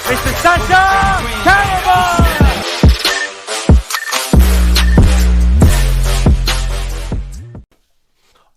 Mr. Sasha Karabut!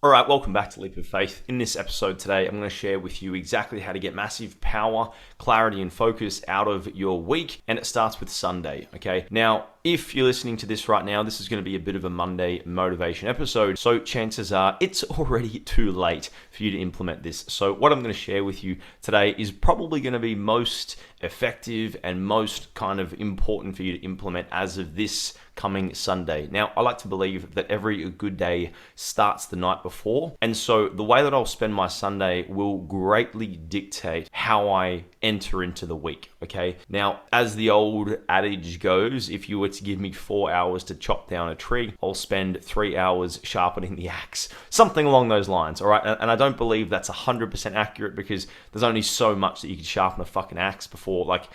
All right, welcome back to Leap of Faith. In this episode today, I'm going to share with you exactly how to get massive power, clarity, and focus out of your week, and it starts with Sunday, okay? Now, if you're listening to this right now, this is going to be a bit of a Monday motivation episode, so chances are it's already too late for you to implement this. So what I'm going to share with you today is probably going to be most effective and most kind of important for you to implement as of this coming Sunday. Now, I like to believe that every good day starts the night before, and so the way that I'll spend my Sunday will greatly dictate how I enter into the week, okay? Now, as the old adage goes, if you were to give me 4 hours to chop down a tree, I'll spend 3 hours sharpening the axe. Something along those lines, all right? And I don't believe that's 100% accurate because there's only so much that you can sharpen a fucking axe before, like,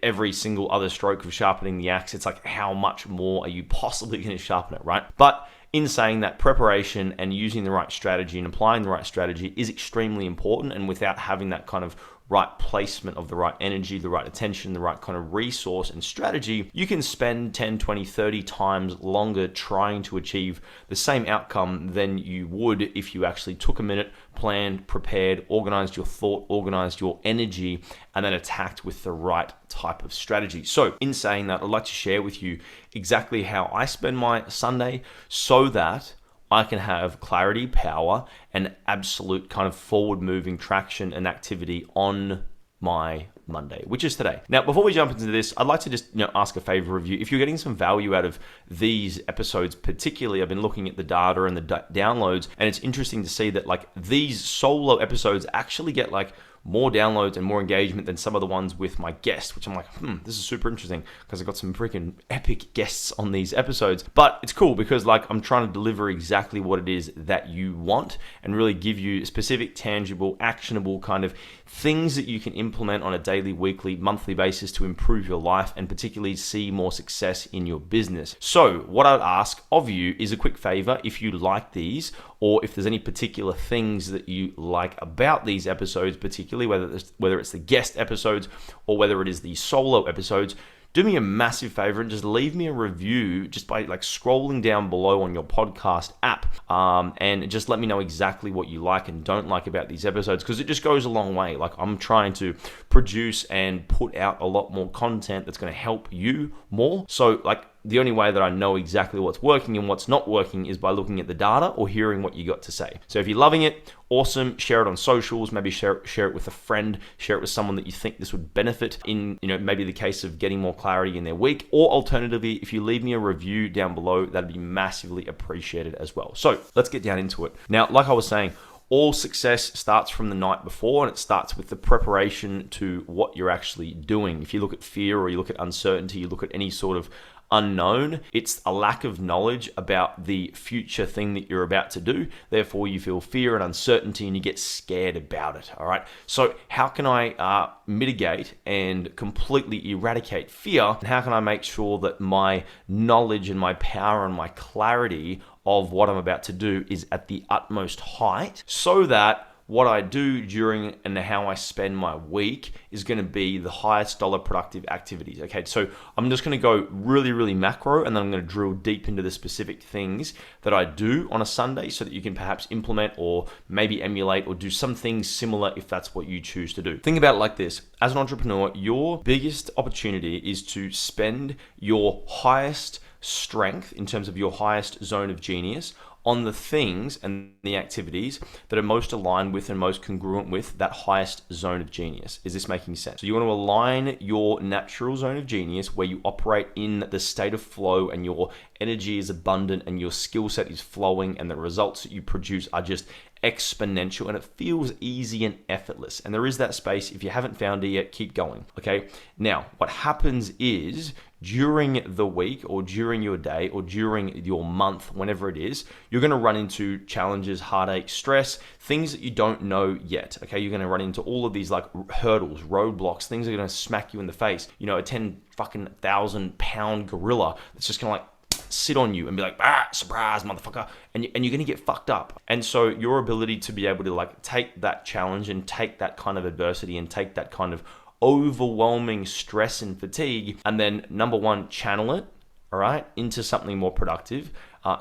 every single other stroke of sharpening the axe, it's like, how much more are you possibly going to sharpen it, right? But in saying that, preparation and using the right strategy and applying the right strategy is extremely important, and without having that kind of right placement of the right energy, the right attention, the right kind of resource and strategy, you can spend 10, 20, 30 times longer trying to achieve the same outcome than you would if you actually took a minute, planned, prepared, organized your thought, organized your energy, and then attacked with the right type of strategy. So in saying that, I'd like to share with you exactly how I spend my Sunday so that I can have clarity, power, and absolute kind of forward-moving traction and activity on my Monday, which is today. Now, before we jump into this, I'd like to just ask a favor of you. If you're getting some value out of these episodes, particularly, I've been looking at the data and the downloads, and it's interesting to see that like these solo episodes actually get like more downloads and more engagement than some of the ones with my guests, which I'm like, this is super interesting because I got some freaking epic guests on these episodes. But it's cool because like I'm trying to deliver exactly what it is that you want and really give you specific, tangible, actionable kind of things that you can implement on a daily, weekly, monthly basis to improve your life and particularly see more success in your business. So what I'd ask of you is a quick favor. If you like these, or if there's any particular things that you like about these episodes, particularly whether it's the guest episodes or whether it is the solo episodes, do me a massive favor and just leave me a review just by like scrolling down below on your podcast app, and just let me know exactly what you like and don't like about these episodes, because it just goes a long way. Like I'm trying to produce and put out a lot more content that's going to help you more. So like the only way that I know exactly what's working and what's not working is by looking at the data or hearing what you got to say. So if you're loving it, awesome. Share it on socials. Maybe share it with a friend. Share it with someone that you think this would benefit in, maybe the case of getting more clarity in their week. Or alternatively, if you leave me a review down below, that'd be massively appreciated as well. So let's get down into it. Now, like I was saying, all success starts from the night before, and it starts with the preparation to what you're actually doing. If you look at fear or you look at uncertainty, you look at any sort of unknown, it's a lack of knowledge about the future thing that you're about to do. Therefore, you feel fear and uncertainty and you get scared about it, all right? So how can I mitigate and completely eradicate fear? And how can I make sure that my knowledge and my power and my clarity of what I'm about to do is at the utmost height, so that what I do during and how I spend my week is going to be the highest dollar productive activities. Okay, so I'm just going to go really, really macro, and then I'm going to drill deep into the specific things that I do on a Sunday so that you can perhaps implement or maybe emulate or do something similar if that's what you choose to do. Think about it like this. As an entrepreneur, your biggest opportunity is to spend your highest strength in terms of your highest zone of genius on the things and the activities that are most aligned with and most congruent with that highest zone of genius. Is this making sense? So you want to align your natural zone of genius where you operate in the state of flow and your energy is abundant and your skill set is flowing and the results that you produce are just exponential and it feels easy and effortless. And there is that space. If you haven't found it yet, keep going. Okay. Now, what happens is during the week or during your day or during your month, whenever it is, you're going to run into challenges, heartache, stress, things that you don't know yet. Okay. You're going to run into all of these like hurdles, roadblocks, things that are going to smack you in the face. A 10,000-pound gorilla that's just going to like sit on you and be like, surprise, motherfucker, and you're going to get fucked up. And so your ability to be able to like take that challenge and take that kind of adversity and take that kind of overwhelming stress and fatigue, and then number one, channel it, all right, into something more productive.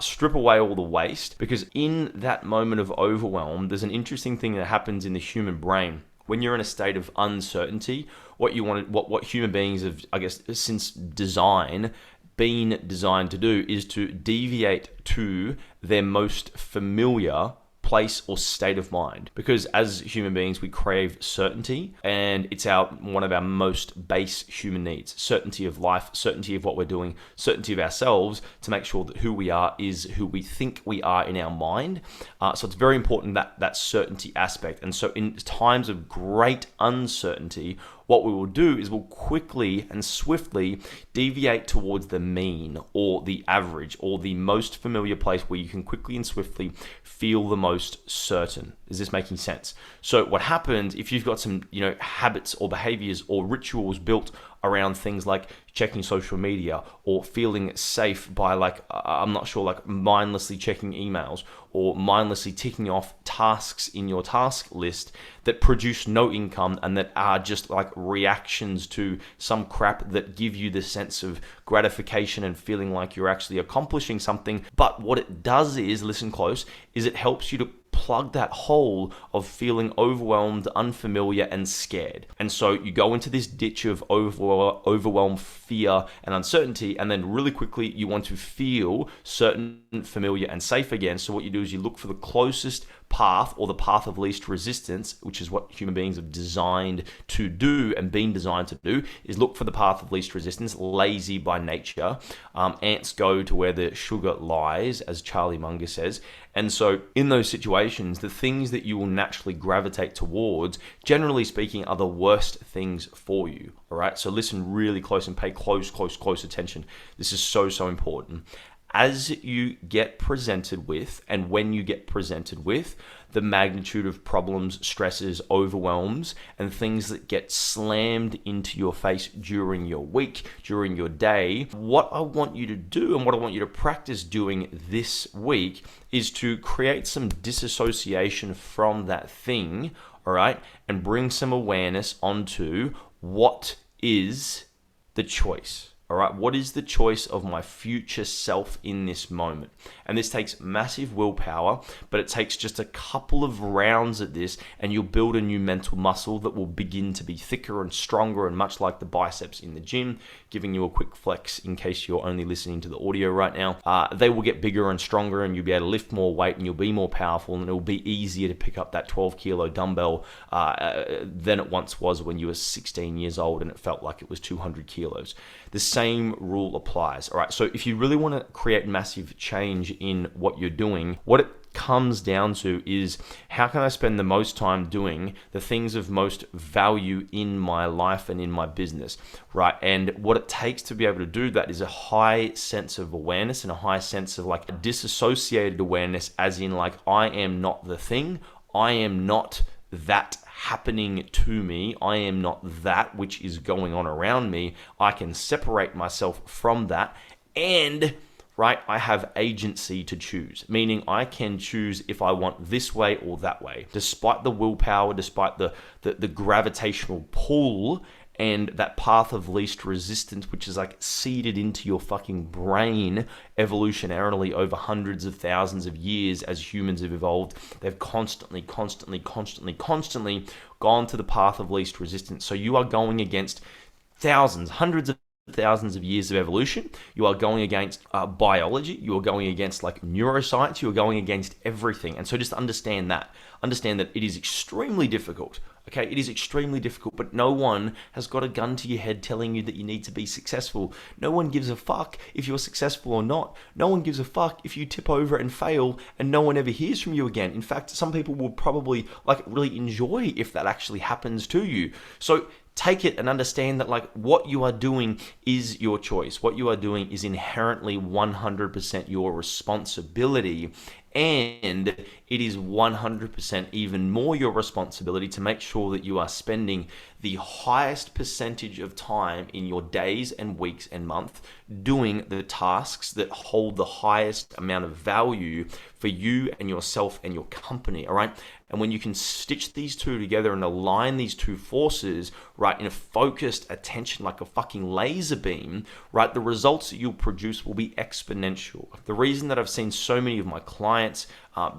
Strip away all the waste, because in that moment of overwhelm, there's an interesting thing that happens in the human brain. When you're in a state of uncertainty, what human beings have, I guess, since design, been designed to do is to deviate to their most familiar place or state of mind, because as human beings we crave certainty, and it's one of our most base human needs. Certainty of life, certainty of what we're doing, certainty of ourselves, to make sure that who we are is who we think we are in our mind. So it's very important that certainty aspect. And so in times of great uncertainty, what we will do is we'll quickly and swiftly deviate towards the mean or the average or the most familiar place where you can quickly and swiftly feel the most certain. Is this making sense? So what happens if you've got some, habits or behaviors or rituals built around things like checking social media or feeling safe by mindlessly checking emails or mindlessly ticking off tasks in your task list that produce no income and that are just like reactions to some crap that give you the sense of gratification and feeling like you're actually accomplishing something. But what it does is, listen close, is it helps you to plug that hole of feeling overwhelmed, unfamiliar, and scared. And so you go into this ditch of overwhelm, fear, and uncertainty, and then really quickly you want to feel certain, familiar, and safe again. So what you do is you look for the closest path or the path of least resistance, which is what human beings have designed to do and been designed to do, is look for the path of least resistance, lazy by nature. Ants go to where the sugar lies, as Charlie Munger says. And so in those situations, the things that you will naturally gravitate towards, generally speaking, are the worst things for you. All right. So listen really close and pay close attention. This is so important. As you get presented with, and when you get presented with, the magnitude of problems, stresses, overwhelms, and things that get slammed into your face during your week, during your day, what I want you to do and what I want you to practice doing this week is to create some disassociation from that thing, all right, and bring some awareness onto what is the choice. All right, what is the choice of my future self in this moment? And this takes massive willpower, but it takes just a couple of rounds at this, and you'll build a new mental muscle that will begin to be thicker and stronger, and much like the biceps in the gym, giving you a quick flex in case you're only listening to the audio right now, they will get bigger and stronger, and you'll be able to lift more weight, and you'll be more powerful, and it'll be easier to pick up that 12 kilo dumbbell than it once was when you were 16 years old and it felt like it was 200 kilos. The same rule applies. All right. So if you really want to create massive change in what you're doing, what it comes down to is, how can I spend the most time doing the things of most value in my life and in my business, right? And what it takes to be able to do that is a high sense of awareness and a high sense of like a disassociated awareness, as in like, I am not the thing. I am not that happening to me. I am not that which is going on around me. I can separate myself from that, and right, I have agency to choose, meaning I can choose if I want this way or that way, despite the willpower, despite the gravitational pull and that path of least resistance, which is like seeded into your fucking brain evolutionarily over hundreds of thousands of years as humans have evolved. They've constantly gone to the path of least resistance. So you are going against thousands, hundreds of thousands of years of evolution. You are going against biology. You are going against like neuroscience. You are going against everything. And so just understand that it is extremely difficult. Okay, it is extremely difficult, but no one has got a gun to your head telling you that you need to be successful. No one gives a fuck if you're successful or not. No one gives a fuck if you tip over and fail and no one ever hears from you again. In fact, some people will probably like really enjoy if that actually happens to you. So take it and understand that like what you are doing is your choice. What you are doing is inherently 100% your responsibility. And it is 100% even more your responsibility to make sure that you are spending the highest percentage of time in your days and weeks and months doing the tasks that hold the highest amount of value for you and yourself and your company, all right? And when you can stitch these two together and align these two forces, right, in a focused attention like a fucking laser beam, right, the results that you'll produce will be exponential. The reason that I've seen so many of my clients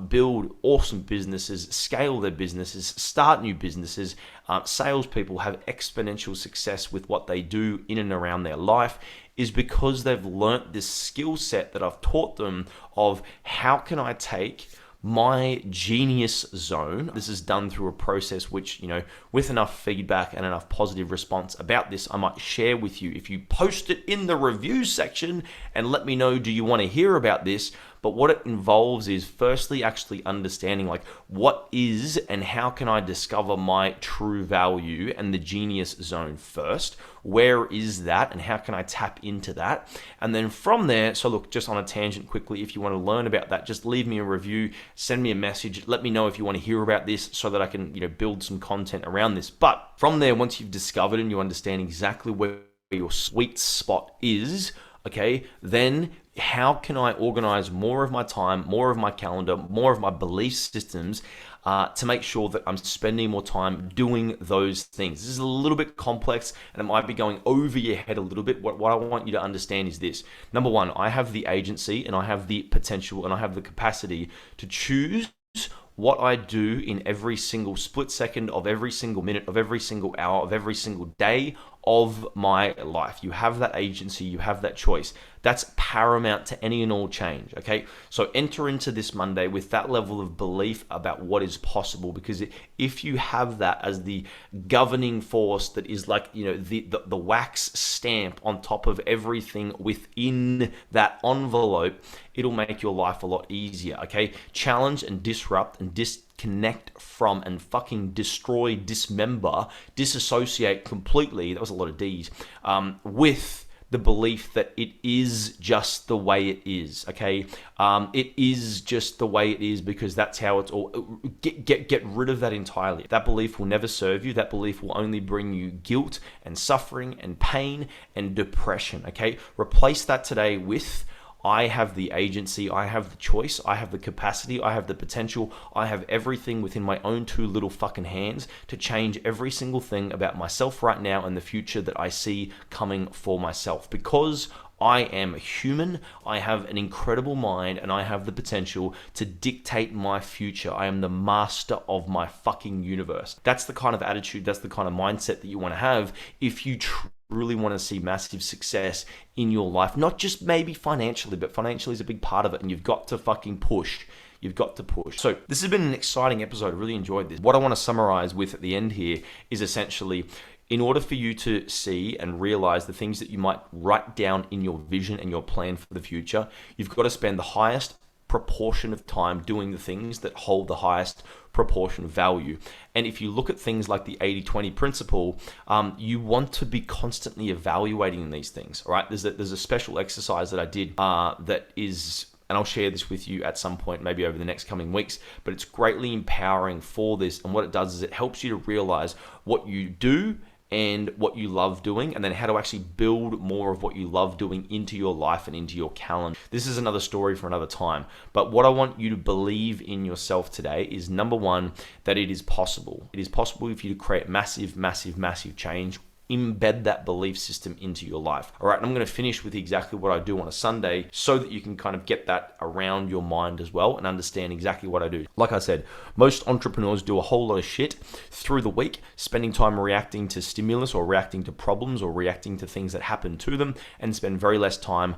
build awesome businesses, scale their businesses, start new businesses, salespeople have exponential success with what they do in and around their life is because they've learnt this skill set that I've taught them of how can I take my genius zone. This is done through a process which, with enough feedback and enough positive response about this, I might share with you. If you post it in the review section and let me know, do you want to hear about this? But what it involves is firstly actually understanding like what is and how can I discover my true value and the genius zone first. Where is that and how can I tap into that? And then from there, so look, just on a tangent quickly, if you want to learn about that, just leave me a review, send me a message, let me know if you want to hear about this so that I can, build some content around this. But from there, once you've discovered and you understand exactly where your sweet spot is, okay, then how can I organize more of my time, more of my calendar, more of my belief systems to make sure that I'm spending more time doing those things? This is a little bit complex and it might be going over your head a little bit. What I want you to understand is this. Number one, I have the agency and I have the potential and I have the capacity to choose what I do in every single split second of every single minute of every single hour of every single day of my life. You have that agency, you have that choice. That's paramount to any and all change, okay? So enter into this Monday with that level of belief about what is possible, because if you have that as the governing force that is like, the wax stamp on top of everything within that envelope, it'll make your life a lot easier, okay? Challenge and disrupt and disconnect from and fucking destroy, dismember, disassociate completely, that was a lot of D's, with the belief that it is just the way it is, okay? It is just the way it is because that's how it's all. Get rid of that entirely. That belief will never serve you. That belief will only bring you guilt and suffering and pain and depression, okay? Replace that today with I have the agency, I have the choice, I have the capacity, I have the potential, I have everything within my own two little fucking hands to change every single thing about myself right now and the future that I see coming for myself. Because I am human, I have an incredible mind, and I have the potential to dictate my future. I am the master of my fucking universe. That's the kind of attitude, that's the kind of mindset that you want to have if you really want to see massive success in your life. Not just maybe financially, but financially is a big part of it, and you've got to fucking push. You've got to push. So this has been an exciting episode. I really enjoyed this. What I want to summarize with at the end here is essentially, in order for you to see and realize the things that you might write down in your vision and your plan for the future, you've got to spend the highest proportion of time doing the things that hold the highest proportion of value. And if you look at things like the 80-20 principle, you want to be constantly evaluating these things, all right? There's a special exercise that I did that is, and I'll share this with you at some point, maybe over the next coming weeks, but it's greatly empowering for this. And what it does is it helps you to realize what you do and what you love doing, and then how to actually build more of what you love doing into your life and into your calendar. This is another story for another time. But what I want you to believe in yourself today is, number one, that it is possible. It is possible for you to create massive, massive, massive change. Embed that belief system into your life. All right, and I'm going to finish with exactly what I do on a Sunday so that you can kind of get that around your mind as well and understand exactly what I do. Like I said, most entrepreneurs do a whole lot of shit through the week, spending time reacting to stimulus or reacting to problems or reacting to things that happen to them, and spend very less time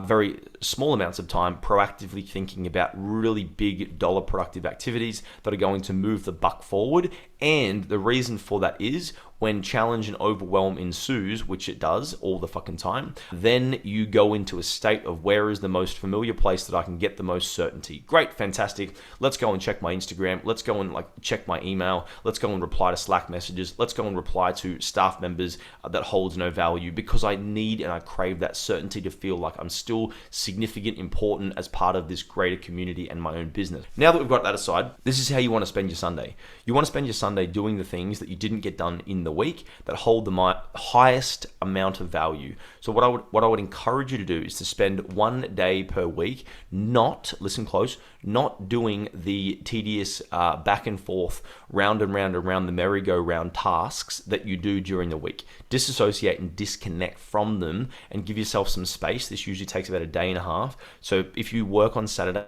very small amounts of time proactively thinking about really big dollar productive activities that are going to move the buck forward. And the reason for that is when challenge and overwhelm ensues, which it does all the fucking time, then you go into a state of where is the most familiar place that I can get the most certainty. Great, fantastic. Let's go and check my Instagram. Let's go and check my email. Let's go and reply to Slack messages. Let's go and reply to staff members that holds no value, because I need and I crave that certainty to feel like like I'm still significant, important as part of this greater community and my own business. Now that we've got that aside, this is how you want to spend your Sunday. You want to spend your Sunday doing the things that you didn't get done in the week that hold the highest amount of value. So what I would encourage you to do is to spend 1 day per week, not, listen close, not doing the tedious back and forth, round and round and round the merry-go-round tasks that you do during the week. Disassociate and disconnect from them and give yourself some space. This usually takes about a day and a half. So if you work on Saturday,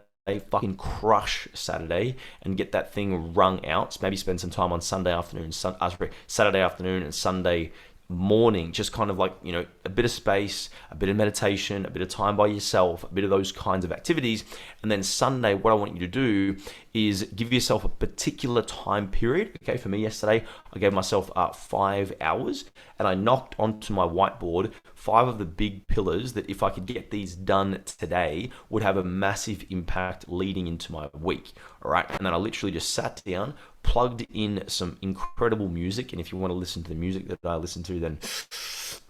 fucking crush Saturday and get that thing wrung out. So maybe spend some time on Saturday afternoon and Sunday morning, just kind of like, a bit of space, a bit of meditation, a bit of time by yourself, a bit of those kinds of activities. And then Sunday, what I want you to do is give yourself a particular time period. Okay, for me yesterday, I gave myself 5 hours and I knocked onto my whiteboard 5 of the big pillars that if I could get these done today would have a massive impact leading into my week. All right, and then I literally just sat down, plugged in some incredible music. And if you want to listen to the music that I listen to, then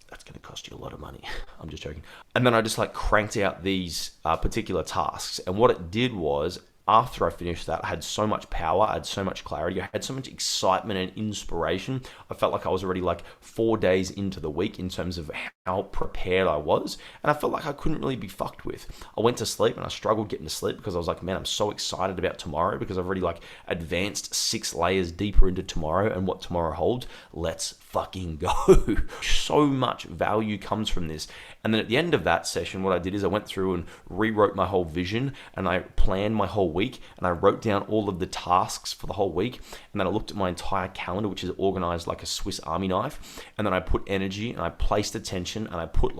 that's going to cost you a lot of money. I'm just joking. And then I just cranked out these particular tasks. And what it did was, after I finished that, I had so much power, I had so much clarity, I had so much excitement and inspiration. I felt like I was already 4 days into the week in terms of how prepared I was. And I felt like I couldn't really be fucked with. I went to sleep and I struggled getting to sleep because I was like, man, I'm so excited about tomorrow because I've already advanced 6 layers deeper into tomorrow and what tomorrow holds. Let's fucking go. So much value comes from this. And then at the end of that session, what I did is I went through and rewrote my whole vision and I planned my whole week and I wrote down all of the tasks for the whole week. And then I looked at my entire calendar, which is organized like a Swiss Army knife. And then I put energy and I placed attention and I put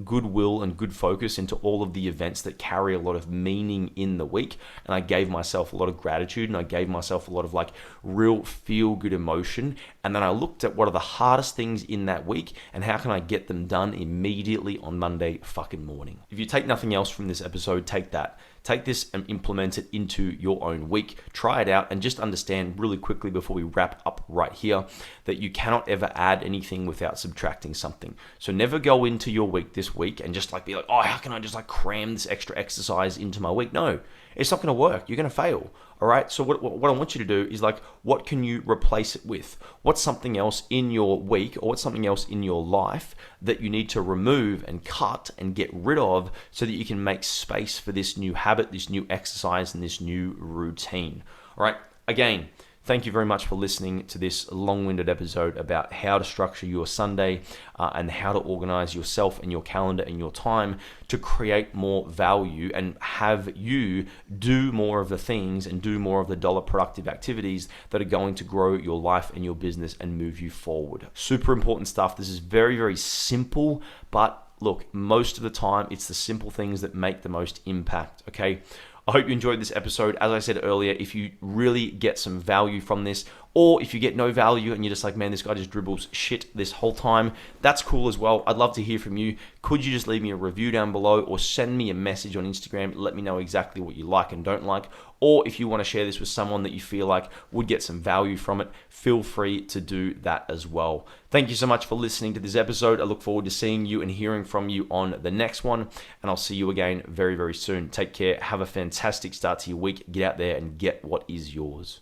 goodwill and good focus into all of the events that carry a lot of meaning in the week. And I gave myself a lot of gratitude and I gave myself a lot of real feel good emotion. And then I looked at what are the hardest things in that week and how can I get them done immediately on Monday fucking morning. If you take nothing else from this episode, take that. Take this and implement it into your own week. Try it out and just understand really quickly before we wrap up right here that you cannot ever add anything without subtracting something. So never go into your week this week and just be oh, how can I just cram this extra exercise into my week? No, it's not going to work. You're going to fail. All right. So what I want you to do is what can you replace it with? What's something else in your week or what's something else in your life that you need to remove and cut and get rid of so that you can make space for this new habit, this new exercise, and this new routine. All right. Again, thank you very much for listening to this long-winded episode about how to structure your Sunday and how to organize yourself and your calendar and your time to create more value and have you do more of the things and do more of the dollar productive activities that are going to grow your life and your business and move you forward. Super important stuff. This is very, very simple, but look, most of the time it's the simple things that make the most impact, okay? I hope you enjoyed this episode. As I said earlier, if you really get some value from this, or if you get no value and you're just man, this guy just dribbles shit this whole time, that's cool as well. I'd love to hear from you. Could you just leave me a review down below or send me a message on Instagram? Let me know exactly what you like and don't like. Or if you want to share this with someone that you feel would get some value from it, feel free to do that as well. Thank you so much for listening to this episode. I look forward to seeing you and hearing from you on the next one. And I'll see you again very, very soon. Take care. Have a fantastic start to your week. Get out there and get what is yours.